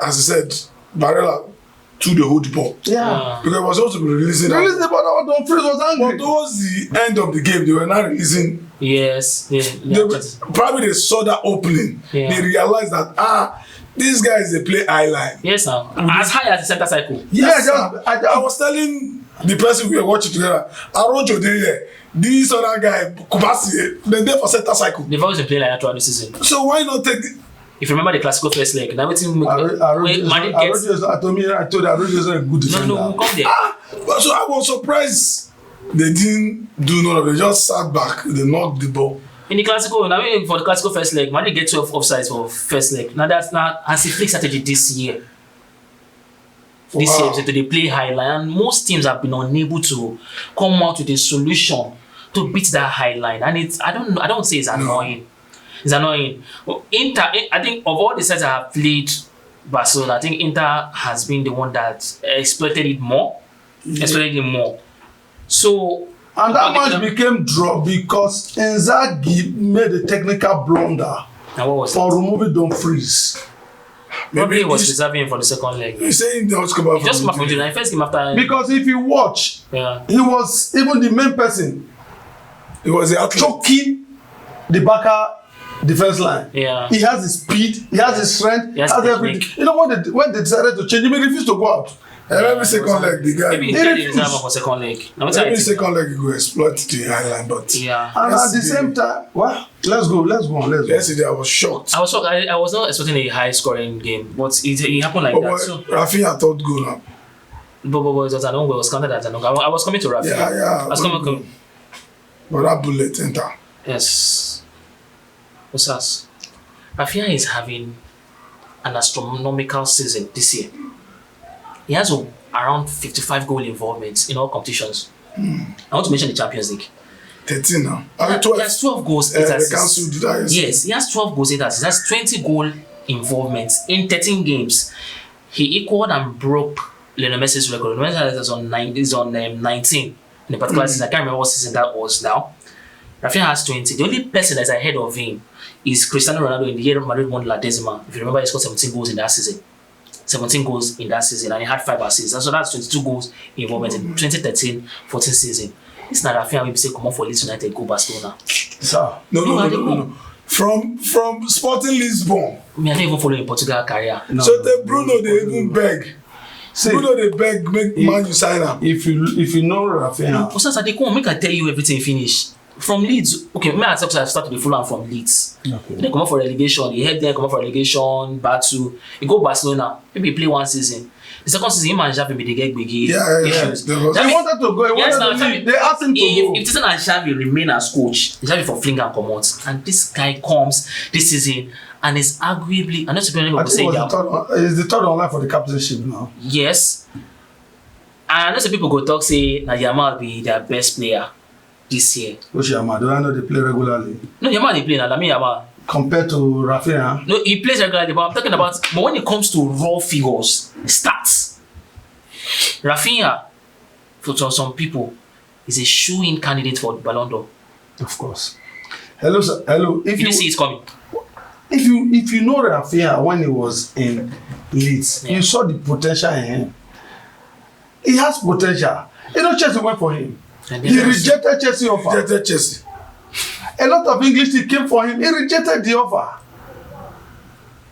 as I said, Barella to the hold the ball. Yeah. Because it was supposed to be releasing that. Release the ball, Dumfries was angry. But towards the end of the game, they were not releasing. Yes. Probably they saw that opening. Yeah. They realized that these guys they play high line. Yes, sir. As high as the center cycle. Yes, I was telling the person we were watching together, Arojo there, this other guy, Kubasi, they're there for center cycle. They've always been playing like that throughout the season. So why not take If you remember the classical first leg, now waiting Madrid gets. I told you Arojo is not a good defender. No, we'll come there. So I was surprised they didn't do none of it. They just sat back, they knocked the ball. In the classical, now for the classical first leg, Madrid get 12 offsides for first leg. Now that's not Hansi Flick strategy this year. This year, so they play high line, and most teams have been unable to come out with a solution to beat that high line. And it's I don't say it's annoying. No. It's annoying. Inter, I think of all the sets that have played Barcelona, I think Inter has been the one that exploited it more. So and that match became draw because Inzaghi made a technical blunder for removing Dumfries. Probably he was reserving him for the second leg. He's saying they just come out from the first game after. Because if you watch, he was even the main person. He was the athlete choking the Barca defense line. Yeah. He has the speed, he has the strength, he has everything. You know when they decided to change him, he refused to go out. Every second leg, the guy. Maybe he reserve for second leg. Every second leg, he go exploit the highline, but and at the same time, well, let's go. Yesterday, I was shocked. I was not expecting a high scoring game, but it happened like that. So Rafinha thought goal now. But it was Anongo, it was counted as Anongo. I was coming to Rafinha. Yeah. I was coming. But that bullet enter. Yes. What's that? Rafinha is having an astronomical season this year. He has around 55 goal involvements in all competitions. I want to mention the Champions League. 13 now. He has 12 goals, 8 assists. Yes, he has 12 goals, 8 assists. That's 20 goal involvements in 13 games. He equaled and broke Lionel Messi's record. Lionel Messi is on 19 in a particular season. I can't remember what season that was now. Rafinha has 20. The only person that's ahead of him is Cristiano Ronaldo in the year Madrid won La Decima. If you remember, he scored 17 goals in that season. 17 goals in that season, and he had 5 assists. So that's 22 goals involvement in 2013-14 season. This is not Rafinha we say come on for Leeds United go Barcelona. Sir. No. From Sporting Lisbon. Me I don't even follow in Portugal career. No, so the Bruno they even beg. See, Bruno they beg make Man U sign him. If you know Rafinha. Osasa they come make I tell you everything finish. From Leeds, okay, me I start to Fulham from Leeds. Okay. They come up for relegation. He head there, come up for relegation, battle. He go Barcelona. Maybe he play one season. The second season, him and Xavi be the get big issues. They wanted to go. They asked him to go. If Tyson and Xavi remain as coach, Xavi for fling and come out, and this guy comes this season and is arguably, I'm not supposed to say that. It's the third online for the captainship now. Yes, and I know some people go talk say na Yamal be their best player this year. Which Yamal? Do I know they play regularly? No, Yamal they play now. I mean Yamal. Compared to Rafinha? No, he plays regularly, but I'm talking about. But when it comes to raw figures, stats, Rafinha, for some people, is a shoe-in candidate for Ballon d'Or. Of course. Hello, sir. Hello. If you see it's coming. If you know Rafinha when he was in Leeds, you saw the potential in him. He has potential. You know, Chelsea went for him. He rejected Chelsea offer. A lot of English team came for him. He rejected the offer.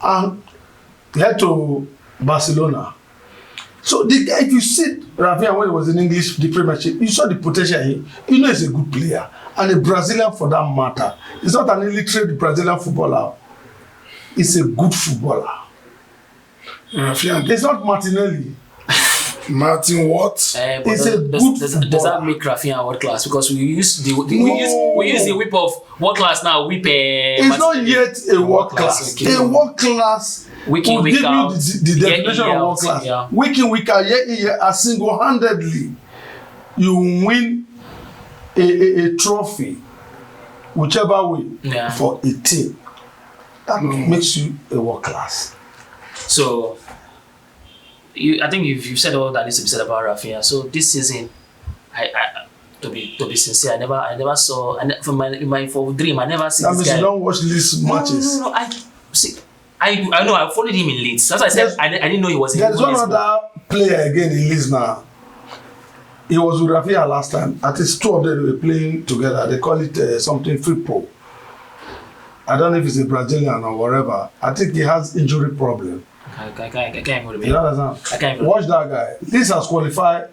And he had to Barcelona. So if you see Rafinha when he was in English, the Premiership, you saw the potential in him. You know he's a good player. And a Brazilian for that matter. He's not an illiterate Brazilian footballer. He's a good footballer. Rafinha. It's not Martinelli. Martin what? It's a good footballer. Does that make Rafinha world class? Because we use the whip of world class now. It's not yet a world class. Okay. A world class week in, will week give out, you the definition of world class. Yeah. Week in, week out, as single-handedly, you win a trophy, whichever way, for a team. That makes you a world class. So. I think you've said all that needs to be said about Rafinha. So this season, to be sincere, I never saw, and for my dream, I never see. That means you don't watch Leeds matches. No. I know. I followed him in Leeds. That's why I said I didn't know he was. There's one other player again in Leeds now. He was with Rafinha last time. At least two of them were playing together. They call it something free pro. I don't know if it's a Brazilian or whatever. I think he has injury problem. I can't even remember. You understand? Watch that guy. This has qualified.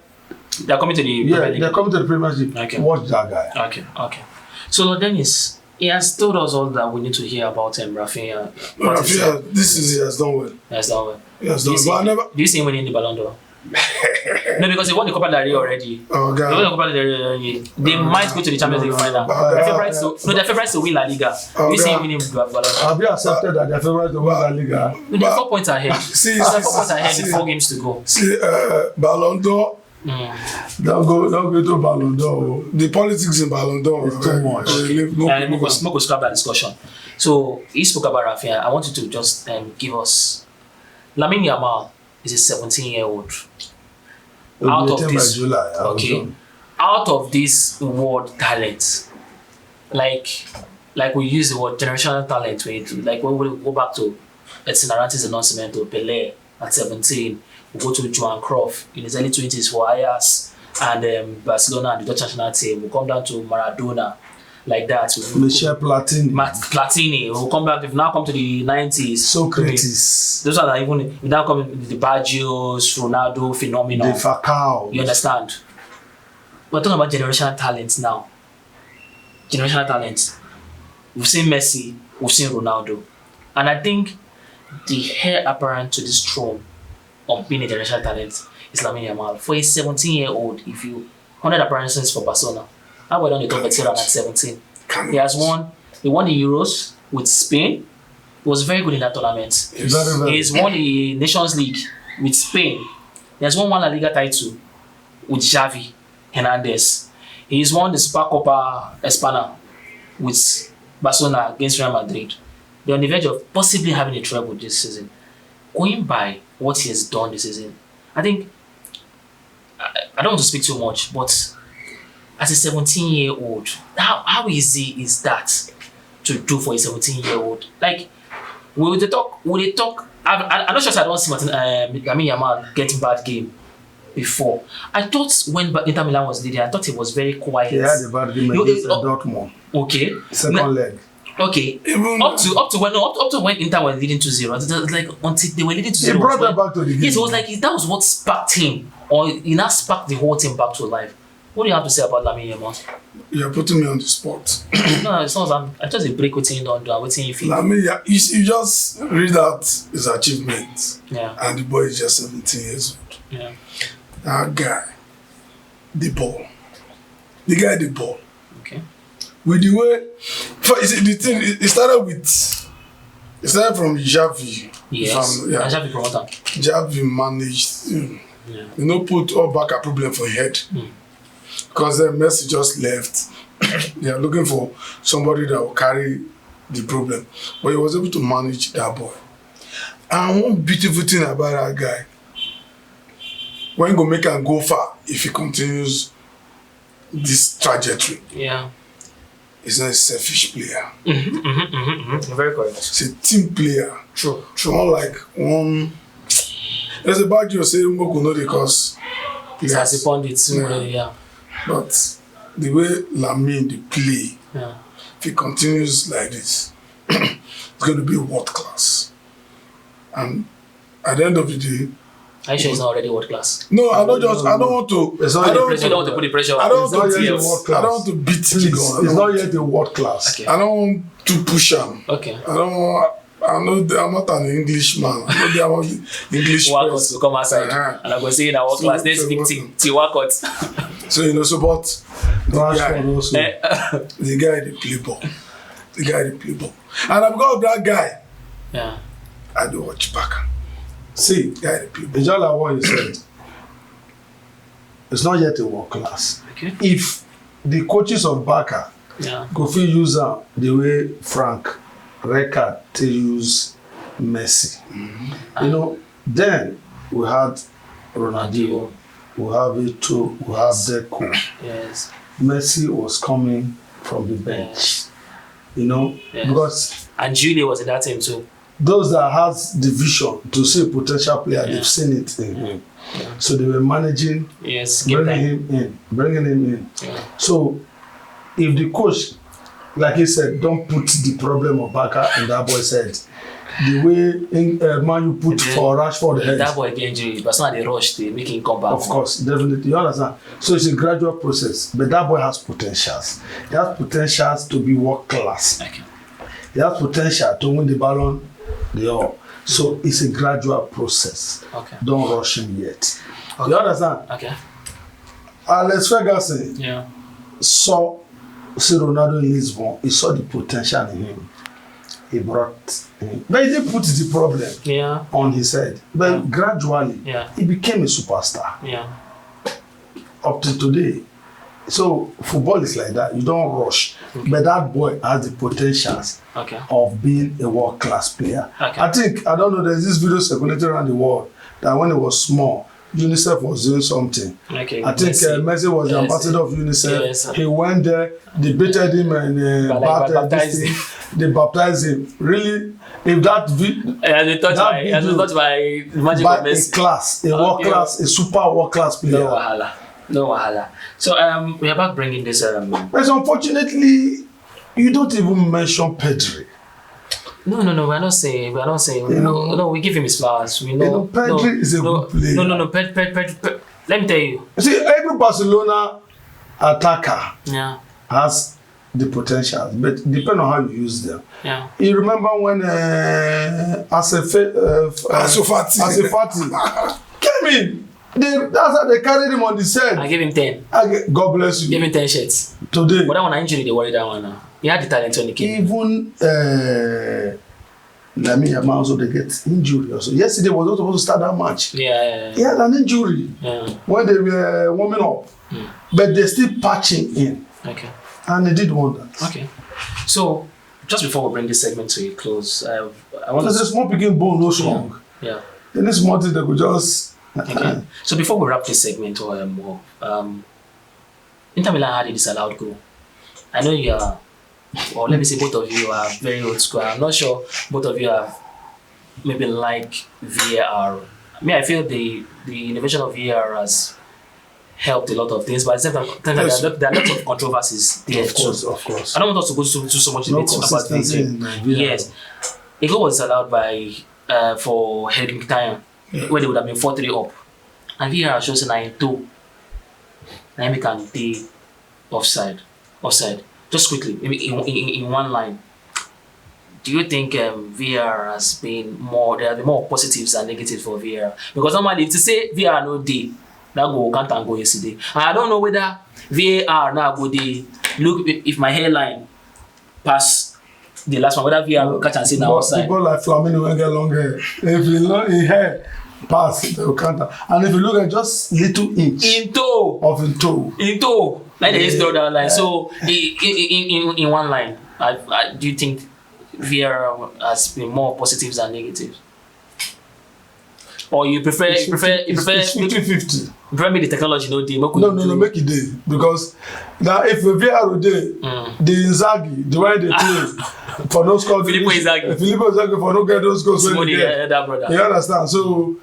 They're coming to the Premier League. They're coming to the Premiership. Okay. Watch that guy. Okay. So Dennis, he has told us all that we need to hear about him, Rafinha. Rafinha, this is he has done well. He has done well. Do you see him winning the Ballon d'Or? No, because he won the Copa del Rey already. Oh, God. They won the Copa del Rey already. They might go to the Champions League final. They're favorites to win La Liga. You see him winning Ballon d'Or. Have you accepted that they're favorites to win La Liga? No, they're 4 points ahead. They're 4 points ahead with 4 games to go. See, Ballon d'Or. Don't go to Ballon d'Or. The politics in Ballon d'Or is too much. We'll scrap that discussion. So he spoke about Rafinha. I want you to just give us Lamine Yamal is a 17-year-old. Out of this world talent, like we use the word generational talent, like when we go back to Edson Arantes announcement to Pelé at 17, we go to Johan Cruyff in his early 20s for Ajax and Barcelona and the Dutch national team. We come down to Maradona, like that. Michel Platini. We'll come back. We've now come to the 90s. Socrates. Those are even we now come the Baggios, Ronaldo, phenomenon. The Falcao. You understand? We're talking about generational talents now. Generational talents. We've seen Messi, we've seen Ronaldo. And I think the heir apparent to this throne of being a generational talent is Lamine Yamal. For a 17-year-old, if you 100 appearances for Barcelona, how about on the top veteran at 17? He won the Euros with Spain. He was very good in that tournament. He's won the Nations League with Spain. He has won one La Liga title with Xavi Hernandez. He's won the Supercopa España with Barcelona against Real Madrid. They're on the verge of possibly having a treble this season. Going by what he has done this season, I think, I don't want to speak too much, but as a 17-year-old, how easy is that to do for a 17-year-old? Like, will they talk? I'm not sure if I don't see Lamine Yamal getting bad game. before. I thought when Inter Milan was leading, I thought it was very quiet. He had a bad game against Dortmund. Okay. Second leg. Okay. Up to when Inter were leading 2-0, it was like until they were leading 2-0. He brought them back to the game. Yes, it was like that was what sparked him, or he now sparked the whole team back to life. What do you have to say about Lamine Yamal? You're putting me on the spot. No, it's not. I just a break what you don't do. I'm waiting if you. Lamine, you just read out his achievements. Yeah. And the boy is just 17 years old. Yeah. That guy, the ball. Okay. With the way, the thing, it started from Xavi. Yes. Xavi promoter. Xavi managed, put all back a problem for your head. Because then Messi just left. They are looking for somebody that will carry the problem. But he was able to manage that boy. And one beautiful thing about that guy, when he go make him go far, if he continues this trajectory. Yeah. He's not a selfish player. Very correct. He's a team player. True. Not like one. There's a bad you say Mboku no because it's as a pundit. Yeah. But the way Lamine they play, if he continues like this, it's going to be world class. And at the end of the day, are you sure it's not already world class? No, I don't want to. I don't want to put the pressure. I don't want to beat Please, it's not yet a world class. Okay. I don't want to push him. Okay. I'm not an Englishman. I'm not the English Walcott will come outside and I'm going to say in our world class, there's big team, Walcott. So, but the guy, they play ball. And because of that guy, I do watch back. See, guy, they play ball. It's just like what you said. It's not yet a world class. Okay. If the coaches of Barca go fit use the way Frank Rijkaard to use Messi. Then we had Ronaldinho, we have Eto'o, we have Deco. Yes. Messi was coming from the bench. Because and Julie was in that team too. Those that has the vision to see a potential player, they've seen it in him. Yeah. So they were managing, bringing him in. Yeah. So if the coach, like he said, don't put the problem of Barca in that boy's head. The way Man you put for Rashford head. That boy get injury, but it's not a rush to make him come back. Of course, definitely. You understand? So it's a gradual process. But that boy has potentials. He has potentials to be world class. Okay. He has potential to win the Ballon d'Or. So it's a gradual process. Okay. Don't rush him yet. Okay. You understand? Okay. Alex Ferguson saw Ronaldo in Lisbon. He saw the potential in him. He brought him. But he didn't put the problem on his head. But gradually, he became a superstar. Yeah. Up to today. So football is like that. You don't rush. Okay. But that boy has the potentials of being a world-class player. Okay. I don't know, there's this video circulating around the world that when he was small, UNICEF was doing something. Okay. I think Messi was the ambassador of UNICEF. Yes. He went there, they baited him and they baptized him. Really, if that video by a class, a world class, a super world class player. No wahala. So we are back bringing this. But unfortunately, you don't even mention Pedri. No. We're not saying. No, we give him his flowers. We know. Pedri is a good player. No. Pedri. Let me tell you. See, every Barcelona attacker has the potential, but depending on how you use them. Yeah. You remember when Asifati came in? That's how they carried him on the set. I gave him 10. God bless you. Give him 10 shirts. Today. But that one injury, they worry that one now. He had the talent when he came. Even Lamine Yamal also they get injury also. Yesterday was not supposed to start that match. Yeah. He had an injury when they were warming up. But they're still patching in. Okay. And they did wonders. Okay. So just before we bring this segment to a close, I want to say small picking bone no strong. Yeah. In this morning they could just okay. So before we wrap this segment Inter Milan had a disallowed goal. I know you are, or let me say both of you are very old school. I'm not sure both of you have maybe like VAR I feel the innovation of VAR has helped a lot of things, but at the same time, there are lots of controversies there too. Of course. I don't want us to go too so much debate about VAR. Yes, a goal was allowed by for Mkhitaryan, where they would have been 4-3 up, and VAR shows 9-2. Now we can take offside. Just quickly, maybe in one line. Do you think VAR has been more? There have been more positives than negatives for VAR, because normally if to say VAR no day, that go can't go yesterday. And I don't know whether VAR now go dey look if my hairline pass the last one, whether VAR will catch and say now outside. People like Flamini will get long hair. If you know in hair pass, they will count. And if you look at just little inch in toe, like they just draw that line. So in one line, do you think VAR has been more positives than negatives? Or you prefer it's 50-50. Prefer me the technology no dey make no make it dey, because now if a VAR dey the Inzaghi the way they play for no score Filippo Inzaghi for no get those goals when they get that brother. You understand? So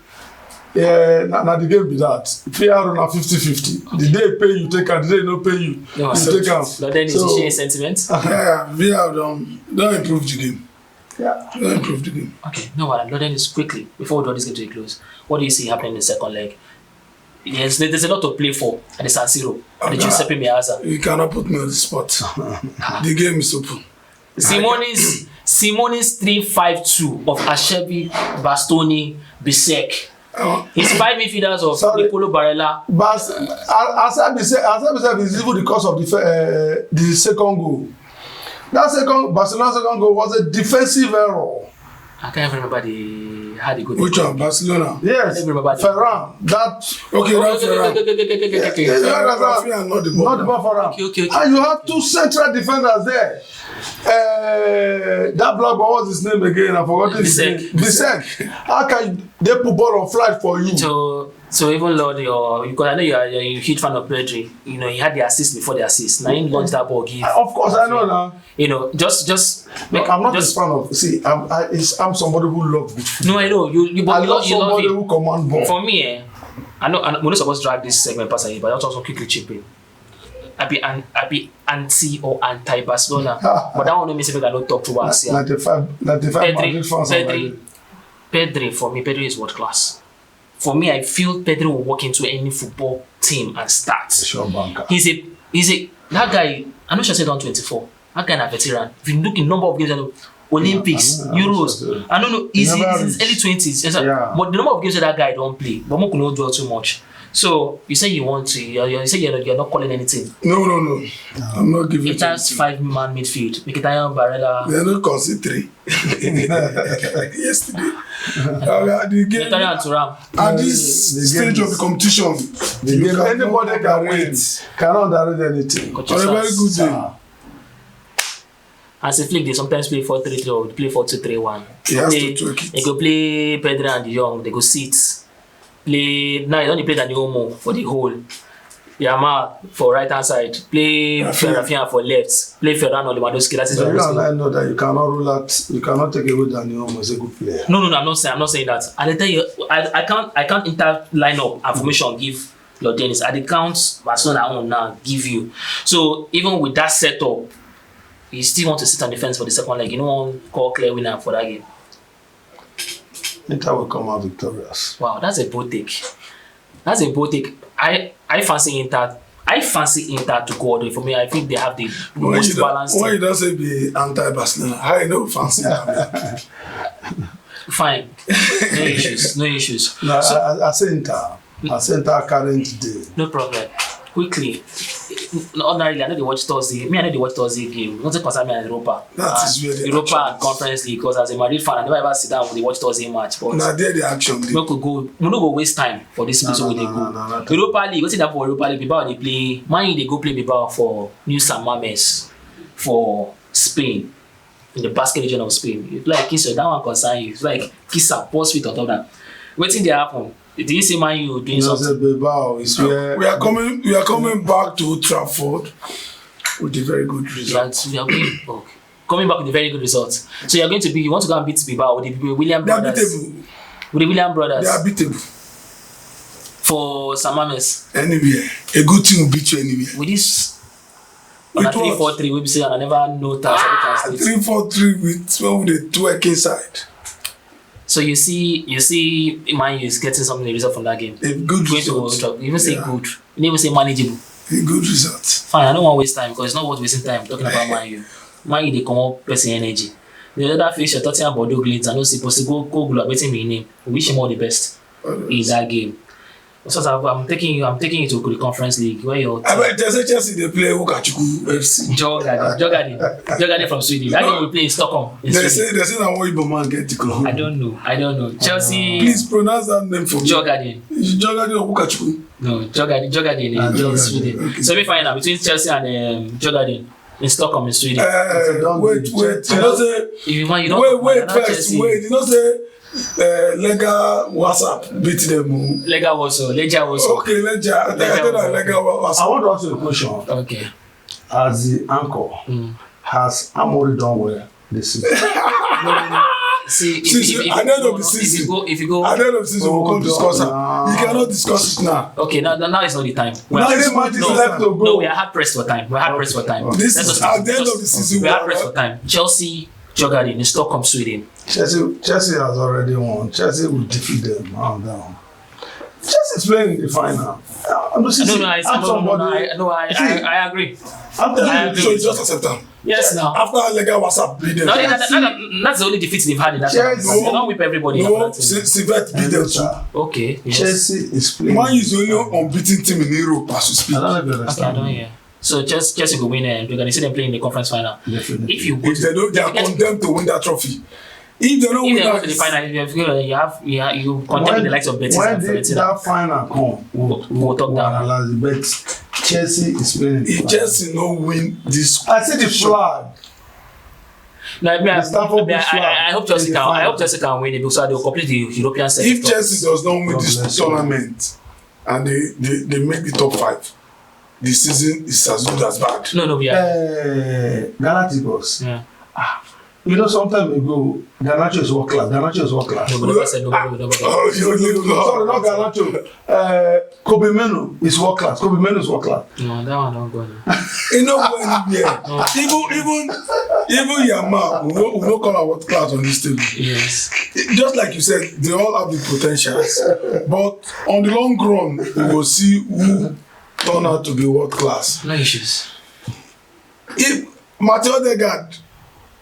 now the game be that VAR na 50-50. The day pay you take am, the day no pay you take am. But then it's share sentiment. VAR don't improve the game. Yeah, don't improve the game. Okay, no, what then is quickly before we draw this game to a close. What do you see happening in the second leg? Yes, there's a lot to play for at the San Siro. The Giuseppe Meazza. You cannot put me on the spot. The game is open. Simone's 3-5-2 of Acerbi, Bastoni, Bisek. His 5 midfielders of Nicolo Barella. But Acerbi said is even the cause of the second goal. That Barcelona second goal was a defensive error. I can't even remember how they go. Which one? Barcelona? Yes. Ferran. That. Okay, that's Ferran. Not the ball Ferran. Okay. And you have 2 central defenders there. That black boy, what's his name again? I forgot his name. Bisek. How can they put ball on flight for you? So even Lord, because I know you're a huge fan of Pedri. You know he had the assist before the assist. Now he launched that ball. Of course, I know now. You know, just. Look, I'm not a fan of. See, I'm somebody who loves good football. No, I know you love somebody who command ball. For me, I know we're not supposed to drag this segment past here, but I also quickly chip in. I be anti or anti Barcelona, but that one no mean say I don't talk to us. 95 Madrid fans. Pedri for me, Pedri is world class. For me, I feel Pedri will walk into any football team and start. Sure, banker. He's a that guy. I'm not sure say down 24. That guy is a veteran. If you look in number of games, Olympics, Euros. I don't know. He's in his early 20s. Yeah. But the number of games that guy don't play, but Mo could not dwell too much. So you say you want to. You say you're not calling anything. No. I'm not giving. It has 5-man midfield. Mkhitaryan, Barella. They are not consider 3. Yesterday. The game. Mkhitaryan and Thuram. At this stage of the competition, the game anybody can win. Cannot underrate anything. On a very good day. As a flick, they sometimes play 4-3-3 or play 4-2-3-1. He has to tweak it. They go play Pedri and De Jong. They go sit. Now you only play Dani Olmo for the whole. Germain for right hand side. Play Rafinha for left. Play Ferran or Lewandowski. That is very good. I know that you cannot rule out. You cannot take away Dani Olmo as a good player. No. I'm not saying that. I tell you, I can't enter line up and formation give Lord Dennis. I count Barcelona on now give you. So even with that setup, you still want to sit on the fence for the second leg. You don't want to call clear winner for that game. Inter will come out victorious. Wow, that's a bold take. I fancy Inter. To go all the way. For me, I think they have the most balanced. Why you don't say be anti-Barcelona? I know fancy that. Fine. No issues. No, so, I say Inter current day. No problem. Quickly. Ordinarily, I know they watch Thursday. I know they watch Thursday game. Not to concern me in Europa. That is where the Europa and Conference League. Because as a Madrid fan, I never ever sit down when they watch Thursday match. But now there the action. We don't go waste time for this episode. No. Europa League. What's it that for Europa League? Bilbao they play. Man, they go play Bilbao for New San Mames for Spain in the Basque region of Spain. It's like Kisa, that one concern you. It's like Kisa, pause fit on top of that. Waiting they happen. Did you see Man U doing something? Bilbao is where we are coming back to Old Trafford with a very good result. We are coming back with a very good result. So you want to go and beat Bilbao with the William brothers. With the William brothers. They are beatable. For Samames. Anywhere. A good team will beat you anywhere. With this on a 3-4-3, we be saying I never know that. 3-4-3 with the twerking side. So you see Man U is getting something result from that game. A good result. You even say good. You didn't even say manageable. A good result. Fine, I don't want to waste time because it's not worth wasting time talking about Man U. Man U, they come up pressing energy. The other fish you're talking about Douglas, I know supposed to go glow waiting me name. We wish him all the best in that game. So I'm taking you to the Conference League where you're. I bet Chelsea they play Okachuku FC. Jorgaden from Sweden. That game we play in Stockholm. They say that one Igbo man get the club. I don't know. Chelsea. Please pronounce that name for me. Jorgaden. Jorgaden or Okachuku? No, Jorgaden in Sweden. Okay. So we find out between Chelsea and Jorgaden in Stockholm in Sweden. Wait. You don't say. You Wait first. Wait. You don't say. Lega WhatsApp beat them. Lega also. Okay, Lega. I think Lega WhatsApp. I want to ask you a question. Okay. As the anchor, has Amori done well this season? See, at the end of the season, if you go, at the end of the season, we'll come discuss it. You cannot discuss it now. Okay, now is not the time. Now this match is left to go. No, we are hard pressed for time. This is at the end of the season. We are hard pressed for time. Chelsea, Jorgaden in Stockholm, Sweden. Chelsea has already won. Chelsea will defeat them. Down. Chelsea is playing in the final. I agree. So you just accept them. Yes, now. After Lega WhatsApp beat them. That's the only defeat they've had in that tournament. They don't whip everybody. No, Sivet beat them too. Okay. Yes. Chelsea is playing. Man is the only unbeaten team in Europe as we speak. I don't know if you Okay, understand. I don't hear. So Chelsea will win and you're going to see them playing in the conference final. Definitely. If you go If they don't, they are condemned to win that trophy. If they don't if win they go that, to the final, you contend with the likes of Betis when and Fiorentina. that final come, We'll talk down. analyze it. But Chelsea is playing in the if final. Chelsea no win this, I see the flag. No, I hope Chelsea can. I final. hope Chelsea can win it because they will complete the European sector. if Chelsea does not win God this bless you. tournament and they make the top 5, the season is as good as bad. No, we are. Galacticos. Yeah. You know, some time ago, Garnacho is world class. Nobody ever said nobody. Oh, Sorry, not Garnacho. Kobe Menu is world class. No, that one don't go. You know anywhere. Even Yama will not come out world class on this table. Yes. Just like you said, they all have the potentials, but on the long run, we will see who turn out to be world class. No issues. If Mateo Odegaard,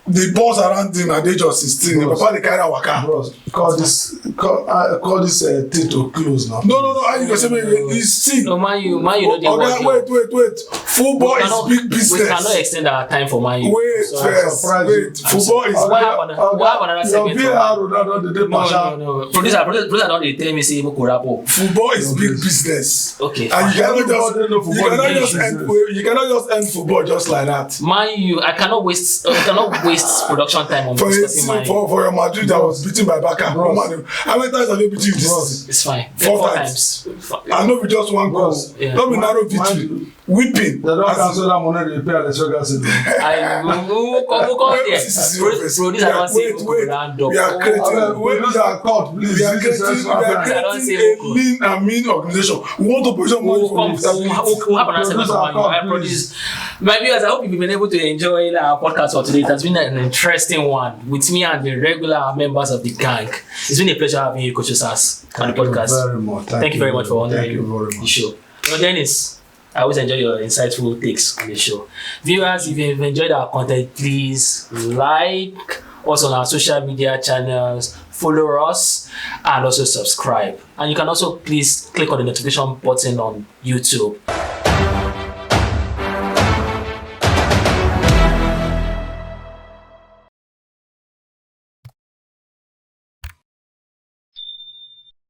the balls around him at the age of 16, the papa they carry a waka. Bros, call this thing to close now. No. I you can say you see. No, Man U don't dey work. Wait. Football is big business. We cannot extend our time for Man U. Wait. Football is We'll have another segment. No. Producer don't dey tell me say we go wrap up. Football is big business. Okay. And you cannot just end football just like that. Man U, I cannot waste production time on discussing Man U. For your Madrid that was beaten by Barca. How many times have they beaten you this season? It's fine. 4 times. I know we just one goal. Yeah. Don't be narrow victory. Whipping. They don't cancel that money they pay at the sugar city. We'll come there. Producer don't say we go round up. We are creating a lean and mean organization. We want to position money for we'll have another segment for Man U. I produce. My viewers, I hope you've been able to enjoy our podcast for today. It has been an interesting one with me and the regular members of the gang. It's been a pleasure having you, Coach Osas, on the podcast. Thank you very much for honoring the show. Dennis, I always enjoy your insightful takes on the show. Viewers, if you've enjoyed our content, please like us on our social media channels, follow us, and also subscribe. And you can also please click on the notification button on YouTube.